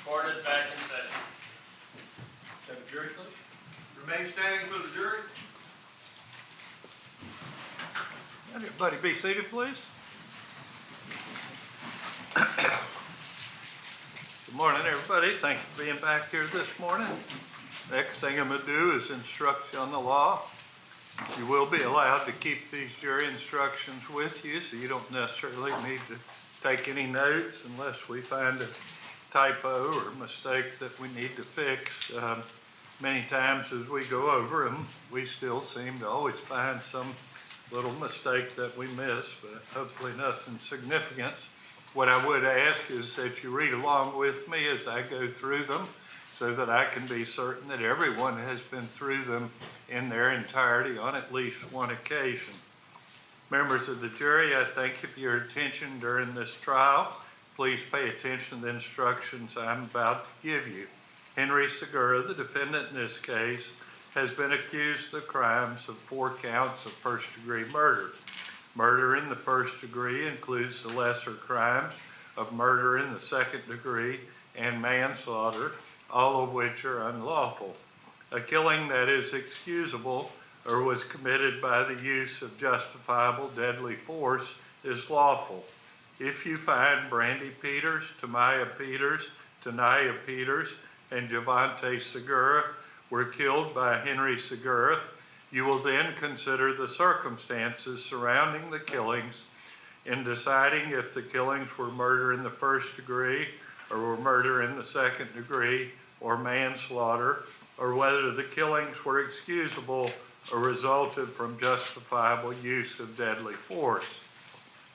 Court is back in session. Have a jury, please. Remain standing for the jury. Everybody be seated, please. Good morning, everybody. Thank you for being back here this morning. Next thing I'm going to do is instruct you on the law. You will be allowed to keep these jury instructions with you, so you don't necessarily need to take any notes unless we find a typo or mistake that we need to fix. Many times as we go over them, we still seem to always find some little mistake that we miss, but hopefully nothing significant. What I would ask is that you read along with me as I go through them so that I can be certain that everyone has been through them in their entirety on at least one occasion. Members of the jury, I thank you for your attention during this trial. Please pay attention to the instructions I'm about to give you. Henry Segura, the defendant in this case, has been accused of the crimes of 4 counts of first-degree murder. Murder in the first degree includes the lesser crimes of murder in the second degree and manslaughter, all of which are unlawful. A killing that is excusable or was committed by the use of justifiable deadly force is lawful. If you find Brandy Peters, Tamaya Peters, Tanaya Peters, and Javante Segura were killed by Henry Segura, you will then consider the circumstances surrounding the killings in deciding if the killings were murder in the first degree or were murder in the second degree or manslaughter, or whether the killings were excusable or resulted from justifiable use of deadly force.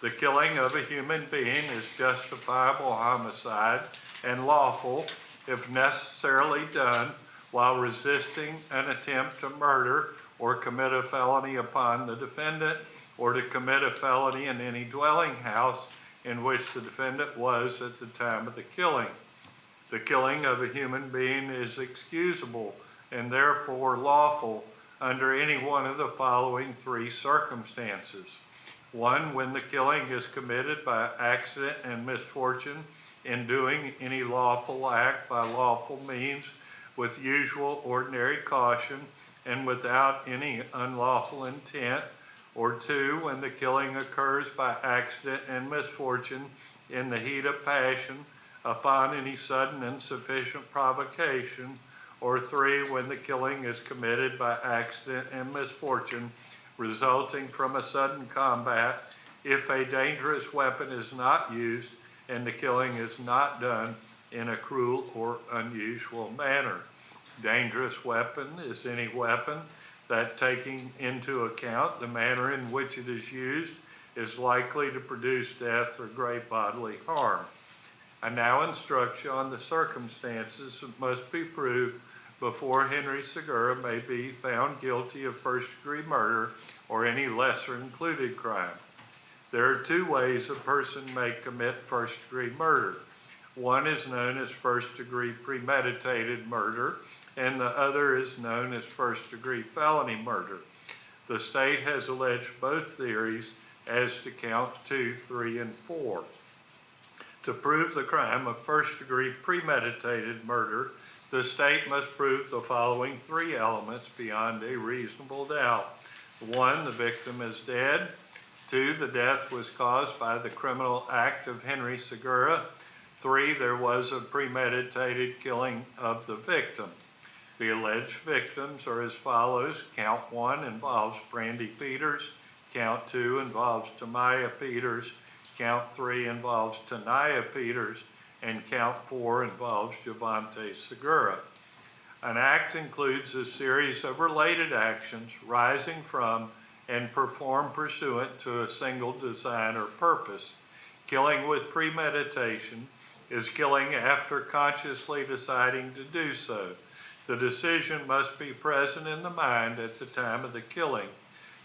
The killing of a human being is justifiable homicide and lawful if necessarily done while resisting an attempt to murder or commit a felony upon the defendant, or to commit a felony in any dwelling house in which the defendant was at the time of the killing. The killing of a human being is excusable and therefore lawful under any one of the following 3 circumstances. 1, when the killing is committed by accident and misfortune in doing any lawful act by lawful means with usual ordinary caution and without any unlawful intent. Or 2, when the killing occurs by accident and misfortune in the heat of passion upon any sudden and sufficient provocation. Or 3, when the killing is committed by accident and misfortune resulting from a sudden combat if a dangerous weapon is not used and the killing is not done in a cruel or unusual manner. Dangerous weapon is any weapon that, taking into account the manner in which it is used, is likely to produce death or great bodily harm. I now instruct you on the circumstances that must be proved before Henry Segura may be found guilty of first-degree murder or any lesser included crime. There are 2 ways a person may commit first-degree murder. One is known as first-degree premeditated murder, and the other is known as first-degree felony murder. The state has alleged both theories as to counts 2, 3, and 4. To prove the crime of first-degree premeditated murder, the state must prove the following 3 elements beyond a reasonable doubt. 1, the victim is dead. 2, the death was caused by the criminal act of Henry Segura. 3, there was a premeditated killing of the victim. The alleged victims are as follows. Count 1 involves Brandy Peters. Count 2 involves Tamaya Peters. Count 3 involves Tanaya Peters. And count 4 involves Javante Segura. An act includes a series of related actions rising from and performed pursuant to a single design or purpose. Killing with premeditation is killing after consciously deciding to do so. The decision must be present in the mind at the time of the killing.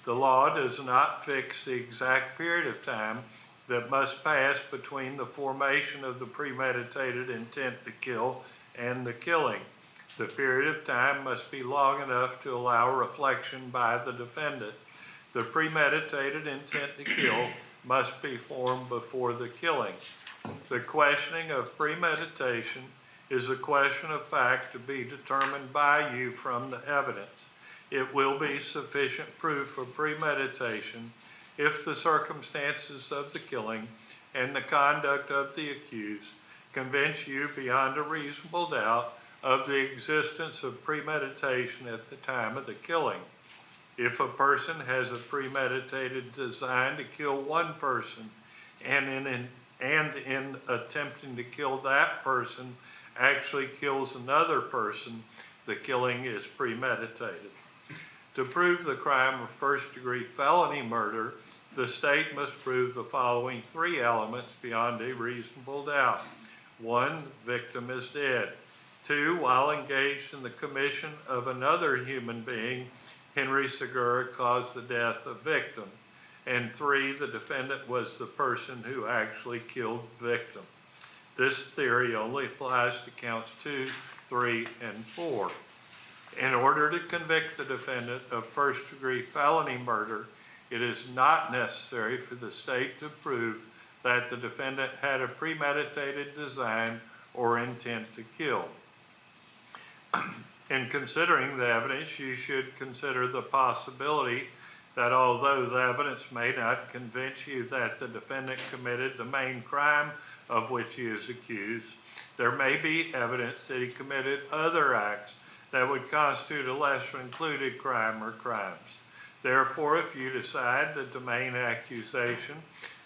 The law does not fix the exact period of time that must pass between the formation of the premeditated intent to kill and the killing. The period of time must be long enough to allow reflection by the defendant. The premeditated intent to kill must be formed before the killing. The questioning of premeditation is a question of fact to be determined by you from the evidence. It will be sufficient proof of premeditation if the circumstances of the killing and the conduct of the accused convince you beyond a reasonable doubt of the existence of premeditation at the time of the killing. If a person has a premeditated design to kill one person and in attempting to kill that person actually kills another person, the killing is premeditated. To prove the crime of first-degree felony murder, the state must prove the following three elements beyond a reasonable doubt. 1, victim is dead. 2, while engaged in the commission of another human being, Henry Segura caused the death of victim. And 3, the defendant was the person who actually killed victim. This theory only applies to counts 2, 3, and 4. In order to convict the defendant of first-degree felony murder, it is not necessary for the state to prove that the defendant had a premeditated design or intent to kill. In considering the evidence, you should consider the possibility that although the evidence may not convince you that the defendant committed the main crime of which he is accused, there may be evidence that he committed other acts that would constitute a lesser included crime or crimes. Therefore, if you decide that the main accusation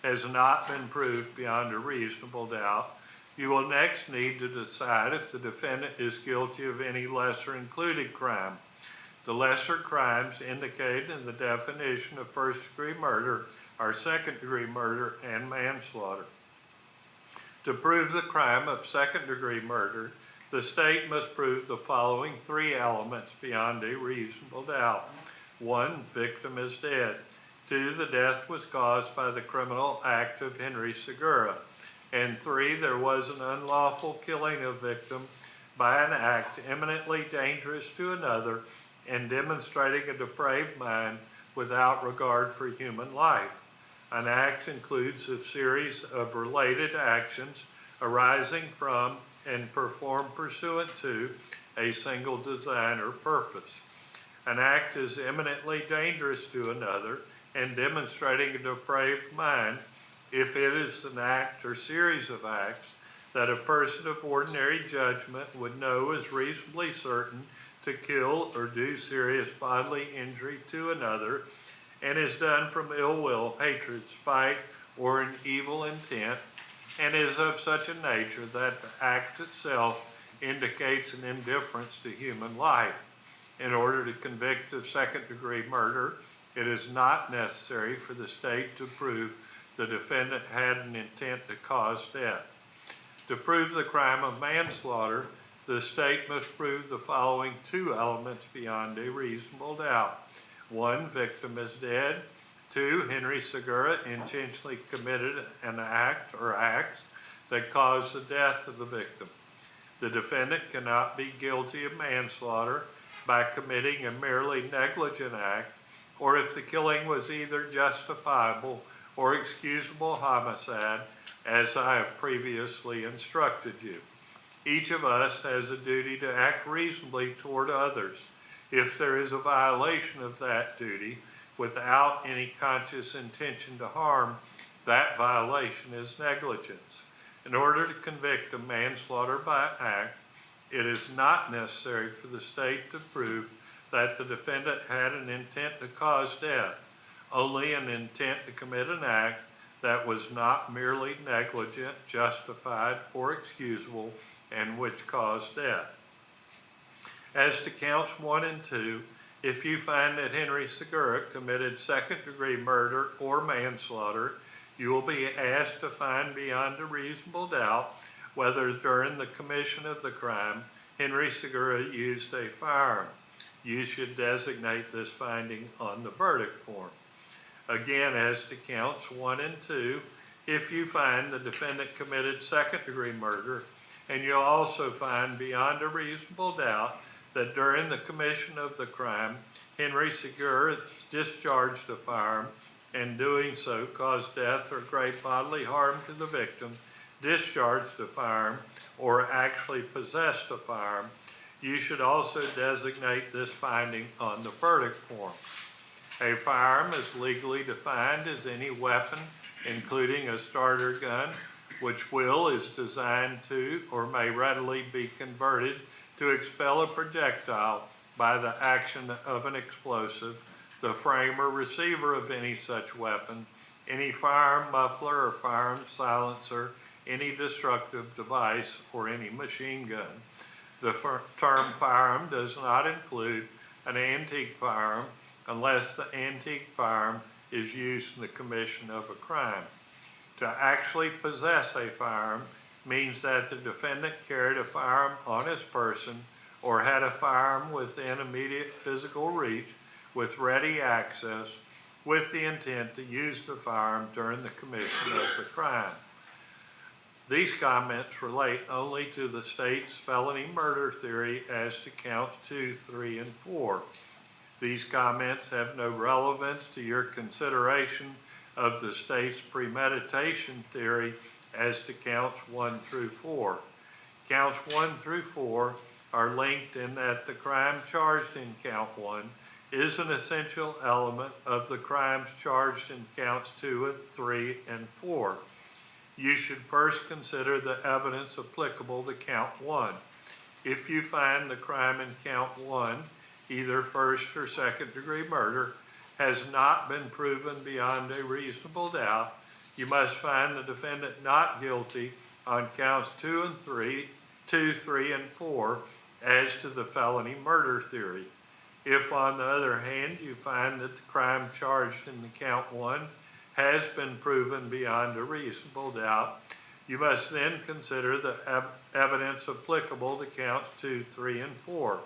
has not been proved beyond a reasonable doubt, you will next need to decide if the defendant is guilty of any lesser included crime. The lesser crimes indicated in the definition of first-degree murder are second-degree murder and manslaughter. To prove the crime of second-degree murder, the state must prove the following three elements beyond a reasonable doubt. 1, victim is dead. 2, the death was caused by the criminal act of Henry Segura. And 3, there was an unlawful killing of victim by an act eminently dangerous to another and demonstrating a depraved mind without regard for human life. An act includes a series of related actions arising from and performed pursuant to a single design or purpose. An act is eminently dangerous to another and demonstrating a depraved mind if it is an act or series of acts that a person of ordinary judgment would know is reasonably certain to kill or do serious bodily injury to another and is done from ill will, hatred, spite, or an evil intent, and is of such a nature that the act itself indicates an indifference to human life. In order to convict of second-degree murder, it is not necessary for the state to prove the defendant had an intent to cause death. To prove the crime of manslaughter, the state must prove the following two elements beyond a reasonable doubt. 1, victim is dead. 2, Henry Segura intentionally committed an act or acts that caused the death of the victim. The defendant cannot be guilty of manslaughter by committing a merely negligent act, or if the killing was either justifiable or excusable homicide, as I have previously instructed you. Each of us has a duty to act reasonably toward others. If there is a violation of that duty without any conscious intention to harm, that violation is negligence. In order to convict of manslaughter by act, it is not necessary for the state to prove that the defendant had an intent to cause death, only an intent to commit an act that was not merely negligent, justified, or excusable, and which caused death. As to counts 1 and 2, if you find that Henry Segura committed second-degree murder or manslaughter, you will be asked to find beyond a reasonable doubt whether during the commission of the crime, Henry Segura used a firearm. You should designate this finding on the verdict form. Again, as to counts 1 and 2, if you find the defendant committed second-degree murder, and you'll also find beyond a reasonable doubt that during the commission of the crime, Henry Segura discharged a firearm and doing so caused death or great bodily harm to the victim, discharged a firearm, or actually possessed a firearm, you should also designate this finding on the verdict form. A firearm is legally defined as any weapon, including a starter gun, which is designed to or may readily be converted to expel a projectile by the action of an explosive, the frame or receiver of any such weapon, any firearm muffler or firearm silencer, any destructive device, or any machine gun. The term firearm does not include an antique firearm unless the antique firearm is used in the commission of a crime. To actually possess a firearm means that the defendant carried a firearm on his person or had a firearm within immediate physical reach with ready access with the intent to use the firearm during the commission of the crime. These comments relate only to the state's felony murder theory as to counts 2, 3, and 4. These comments have no relevance to your consideration of the state's premeditation theory as to counts 1 through 4. Counts 1 through 4 are linked in that the crime charged in count 1 is an essential element of the crimes charged in counts 2 and 3 and 4. You should first consider the evidence applicable to count 1. If you find the crime in count 1, either first or second degree murder, has not been proven beyond a reasonable doubt, you must find the defendant not guilty on counts 2, 3, and 4 as to the felony murder theory. If, on the other hand, you find that the crime charged in the count 1 has been proven beyond a reasonable doubt, you must then consider the evidence applicable to counts 2, 3, and 4.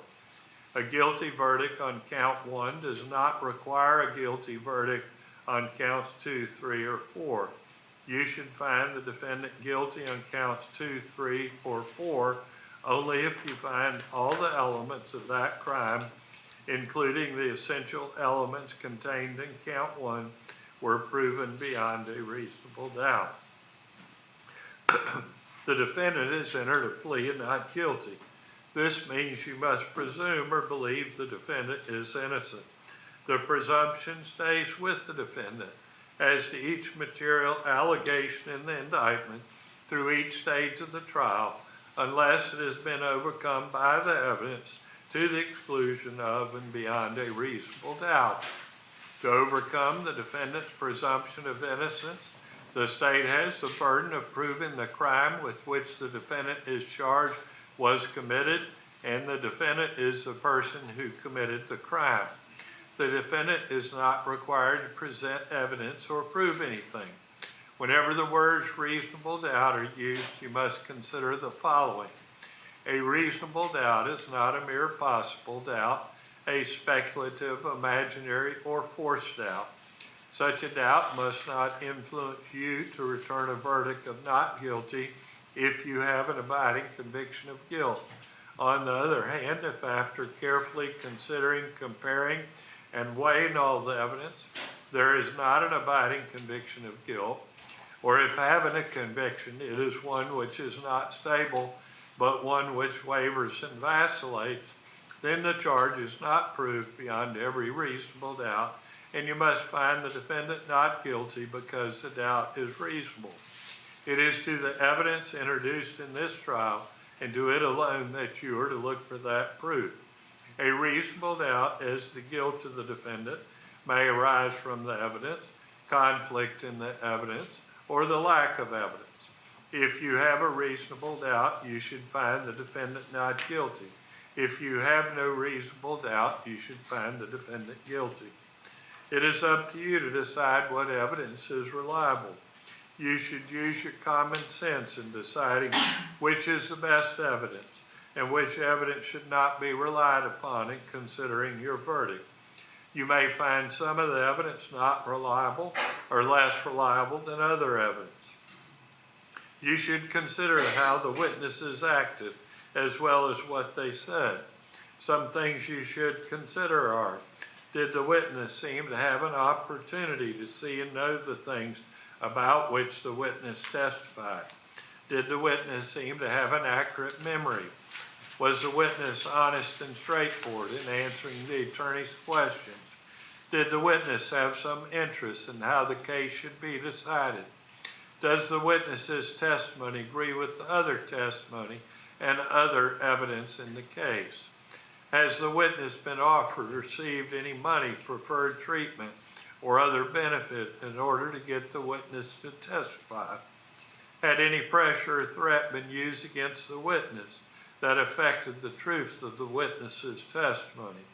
A guilty verdict on count 1 does not require a guilty verdict on counts 2, 3, or 4. You should find the defendant guilty on counts 2, 3, or 4 only if you find all the elements of that crime, including the essential elements contained in count 1, were proven beyond a reasonable doubt. The defendant has entered a plea of not guilty. This means you must presume or believe the defendant is innocent. The presumption stays with the defendant as to each material allegation in the indictment through each stage of the trial, unless it has been overcome by the evidence to the exclusion of and beyond a reasonable doubt. To overcome the defendant's presumption of innocence, the state has the burden of proving the crime with which the defendant is charged was committed, and the defendant is the person who committed the crime. The defendant is not required to present evidence or prove anything. Whenever the words reasonable doubt are used, you must consider the following. A reasonable doubt is not a mere possible doubt, a speculative, imaginary, or forced doubt. Such a doubt must not influence you to return a verdict of not guilty if you have an abiding conviction of guilt. On the other hand, if after carefully considering, comparing, and weighing all the evidence, there is not an abiding conviction of guilt, or if having a conviction, it is one which is not stable, but one which wavers and vacillates, then the charge is not proved beyond every reasonable doubt, and you must find the defendant not guilty because the doubt is reasonable. It is to the evidence introduced in this trial and to it alone that you are to look for that proof. A reasonable doubt as to the guilt of the defendant may arise from the evidence, conflict in the evidence, or the lack of evidence. If you have a reasonable doubt, you should find the defendant not guilty. If you have no reasonable doubt, you should find the defendant guilty. It is up to you to decide what evidence is reliable. You should use your common sense in deciding which is the best evidence and which evidence should not be relied upon in considering your verdict. You may find some of the evidence not reliable or less reliable than other evidence. You should consider how the witnesses acted as well as what they said. Some things you should consider are, did the witness seem to have an opportunity to see and know the things about which the witness testified? Did the witness seem to have an accurate memory? Was the witness honest and straightforward in answering the attorney's questions? Did the witness have some interest in how the case should be decided? Does the witness's testimony agree with the other testimony and other evidence in the case? Has the witness been offered or received any money, preferred treatment, or other benefit in order to get the witness to testify? Had any pressure or threat been used against the witness that affected the truth of the witness's testimony?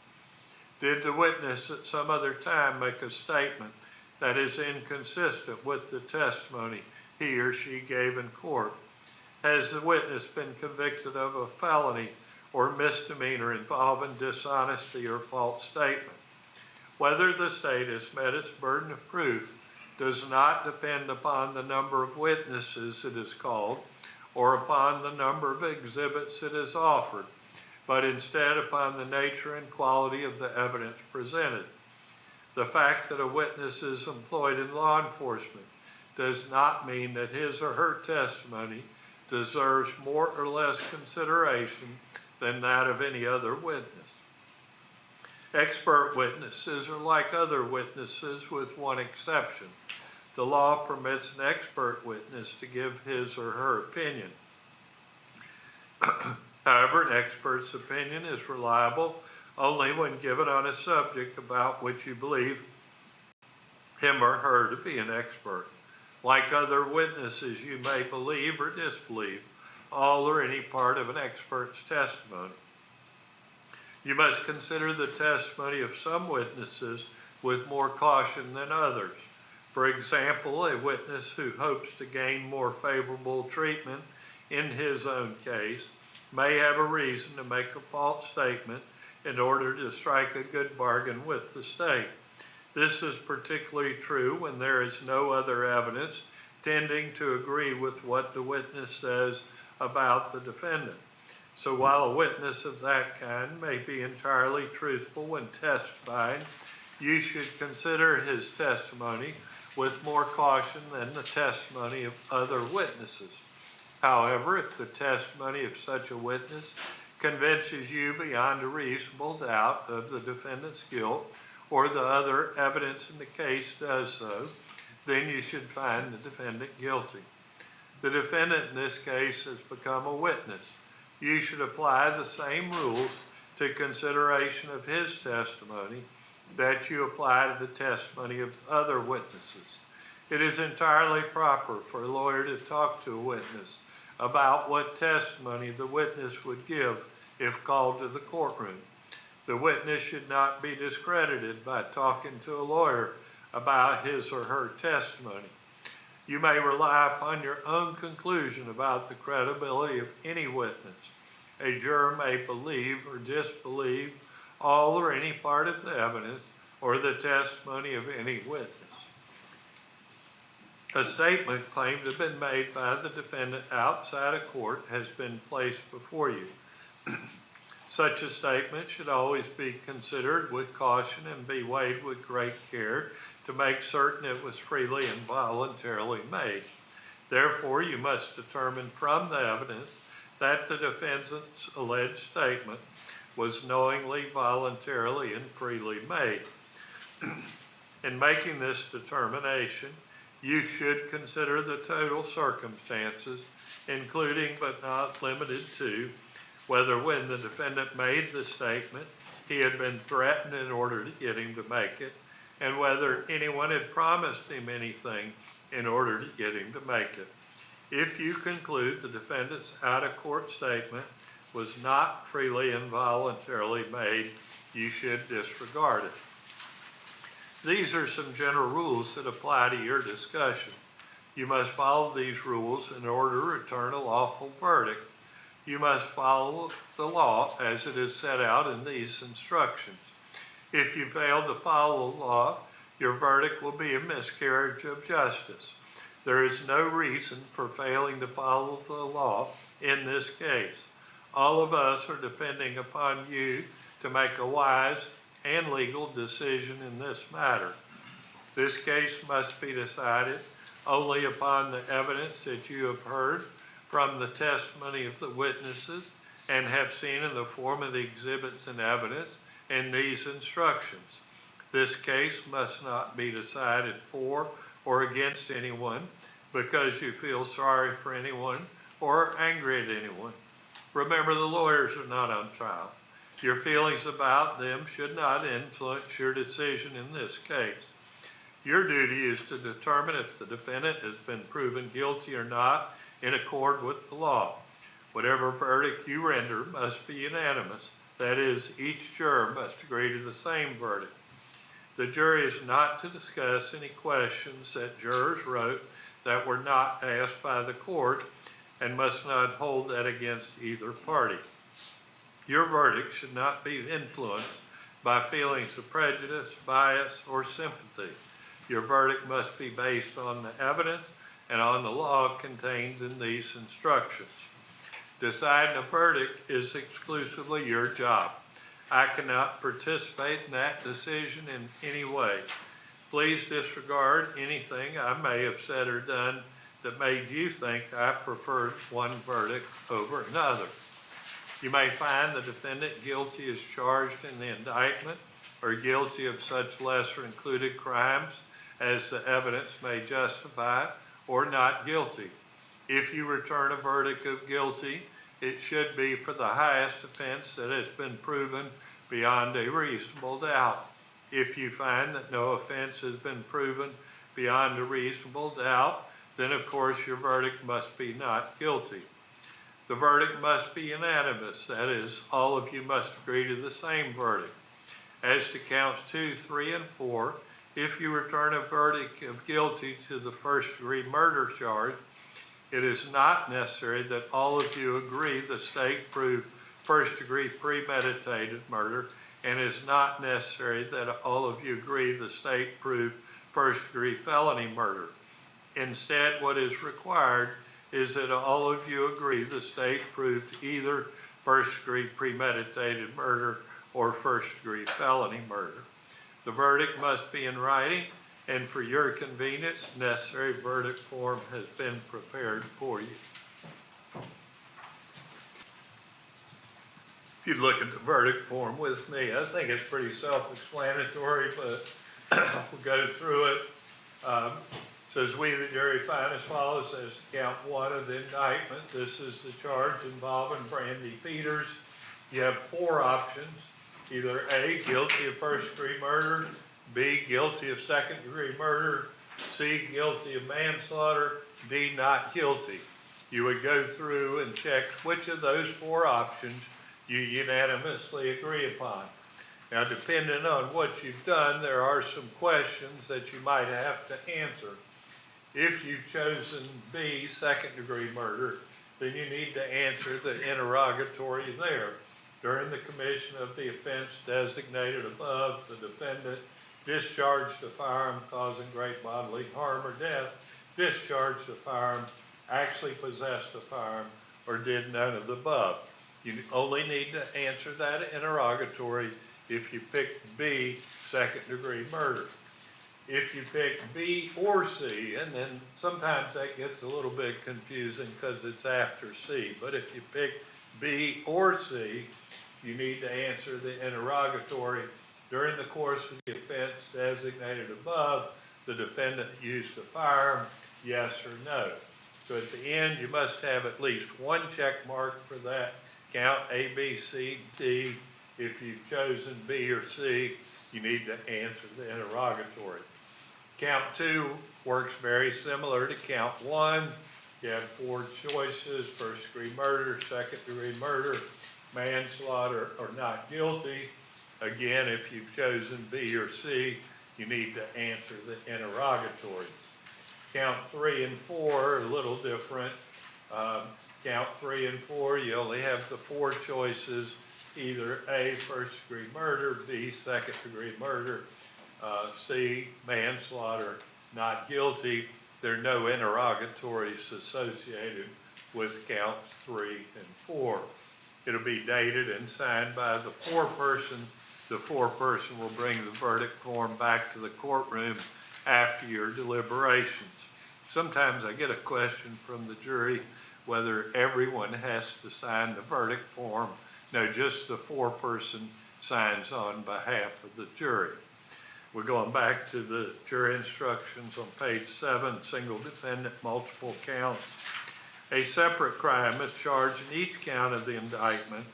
Did the witness at some other time make a statement that is inconsistent with the testimony he or she gave in court? Has the witness been convicted of a felony or misdemeanor involving dishonesty or false statement? Whether the state has met its burden of proof does not depend upon the number of witnesses it has called or upon the number of exhibits it has offered, but instead upon the nature and quality of the evidence presented. The fact that a witness is employed in law enforcement does not mean that his or her testimony deserves more or less consideration than that of any other witness. Expert witnesses are like other witnesses with one exception. The law permits an expert witness to give his or her opinion. However, an expert's opinion is reliable only when given on a subject about which you believe him or her to be an expert. Like other witnesses, you may believe or disbelieve all or any part of an expert's testimony. You must consider the testimony of some witnesses with more caution than others. For example, a witness who hopes to gain more favorable treatment in his own case may have a reason to make a false statement in order to strike a good bargain with the state. This is particularly true when there is no other evidence tending to agree with what the witness says about the defendant. So while a witness of that kind may be entirely truthful when testifying, you should consider his testimony with more caution than the testimony of other witnesses. However, if the testimony of such a witness convinces you beyond a reasonable doubt of the defendant's guilt, or the other evidence in the case does so, then you should find the defendant guilty. The defendant in this case has become a witness. You should apply the same rules to consideration of his testimony that you apply to the testimony of other witnesses. It is entirely proper for a lawyer to talk to a witness about what testimony the witness would give if called to the courtroom. The witness should not be discredited by talking to a lawyer about his or her testimony. You may rely upon your own conclusion about the credibility of any witness. A juror may believe or disbelieve all or any part of the evidence or the testimony of any witness. A statement claimed to have been made by the defendant outside a court has been placed before you. Such a statement should always be considered with caution and be weighed with great care to make certain it was freely and voluntarily made. Therefore, you must determine from the evidence that the defendant's alleged statement was knowingly, voluntarily, and freely made. In making this determination, you should consider the total circumstances, including but not limited to whether when the defendant made the statement, he had been threatened in order to get him to make it, and whether anyone had promised him anything in order to get him to make it. If you conclude the defendant's out-of-court statement was not freely and voluntarily made, you should disregard it. These are some general rules that apply to your discussion. You must follow these rules in order to return a lawful verdict. You must follow the law as it is set out in these instructions. If you fail to follow the law, your verdict will be a miscarriage of justice. There is no reason for failing to follow the law in this case. All of us are depending upon you to make a wise and legal decision in this matter. This case must be decided only upon the evidence that you have heard from the testimony of the witnesses and have seen in the form of the exhibits and evidence in these instructions. This case must not be decided for or against anyone because you feel sorry for anyone or angry at anyone. Remember, the lawyers are not on trial. Your feelings about them should not influence your decision in this case. Your duty is to determine if the defendant has been proven guilty or not in accord with the law. Whatever verdict you render must be unanimous. That is, each juror must agree to the same verdict. The jury is not to discuss any questions that jurors wrote that were not asked by the court and must not hold that against either party. Your verdict should not be influenced by feelings of prejudice, bias, or sympathy. Your verdict must be based on the evidence and on the law contained in these instructions. Deciding a verdict is exclusively your job. I cannot participate in that decision in any way. Please disregard anything I may have said or done that made you think I preferred one verdict over another. You may find the defendant guilty as charged in the indictment or guilty of such lesser included crimes as the evidence may justify, or not guilty. If you return a verdict of guilty, it should be for the highest offense that has been proven beyond a reasonable doubt. If you find that no offense has been proven beyond a reasonable doubt, then of course your verdict must be not guilty. The verdict must be unanimous. That is, all of you must agree to the same verdict. As to counts 2, 3, and 4, if you return a verdict of guilty to the first-degree murder charge, it is not necessary that all of you agree the state proved first-degree premeditated murder, and it's not necessary that all of you agree the state proved first-degree felony murder. Instead, what is required is that all of you agree the state proved either first-degree premeditated murder or first-degree felony murder. The verdict must be in writing, and for your convenience, necessary verdict form has been prepared for you. If you look at the verdict form with me, I think it's pretty self-explanatory, but we'll go through it. Says, we, the jury, find as follows as to count 1 of the indictment. This is the charge involving Brandy Peters. You have 4 options. Either A, guilty of first-degree murder, B, guilty of second-degree murder, C, guilty of manslaughter, D, not guilty. You would go through and check which of those 4 options you unanimously agree upon. Now, depending on what you've done, there are some questions that you might have to answer. If you've chosen B, second-degree murder, then you need to answer the interrogatory there. During the commission of the offense designated above, the defendant discharged a firearm causing great bodily harm or death, discharged a firearm, actually possessed a firearm, or did none of the above. You only need to answer that interrogatory if you pick B, second-degree murder. If you pick B or C, and then sometimes that gets a little bit confusing because it's after C, but if you pick B or C, you need to answer the interrogatory. During the course of the offense designated above, the defendant used a firearm, yes or no. So at the end, you must have at least 1 check mark for that count, A, B, C, D. If you've chosen B or C, you need to answer the interrogatory. Count 2 works very similar to count 1. You have 4 choices: first-degree murder, second-degree murder, manslaughter, or not guilty. Again, if you've chosen B or C, you need to answer the interrogatories. Count 3 and 4 are a little different. Count 3 and 4, you only have the 4 choices: either A, first-degree murder, B, second-degree murder, C, manslaughter, not guilty. There are no interrogatories associated with counts 3 and 4. It'll be dated and signed by the foreperson. The foreperson will bring the verdict form back to the courtroom after your deliberations. Sometimes I get a question from the jury, whether everyone has to sign the verdict form. No, just the foreperson signs on behalf of the jury. We're going back to the jury instructions on page 7, single defendant, multiple counts. A separate crime is charged in each count of the indictment,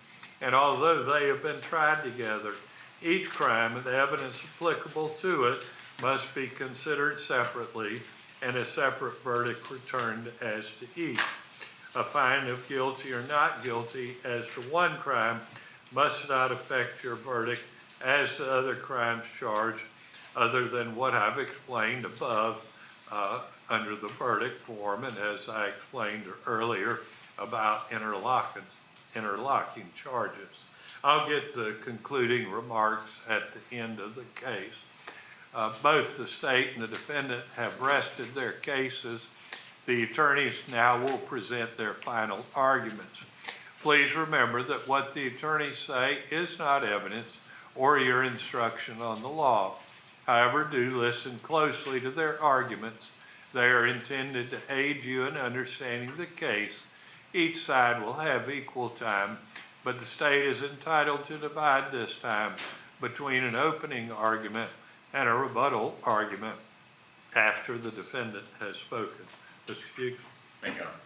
and although they have been tried together, each crime and the evidence applicable to it must be considered separately and a separate verdict returned as to each. A finding of guilty or not guilty as to one crime must not affect your verdict as to other crimes charged, other than what I've explained above under the verdict form, and as I explained earlier about interlocking charges. I'll get the concluding remarks at the end of the case. Both the state and the defendant have rested their cases. The attorneys now will present their final arguments. Please remember that what the attorneys say is not evidence or your instruction on the law. However, do listen closely to their arguments. They are intended to aid you in understanding the case. Each side will have equal time, but the state is entitled to divide this time between an opening argument and a rebuttal argument after the defendant has spoken. Mr. Hughes. Thank you, Your Honor.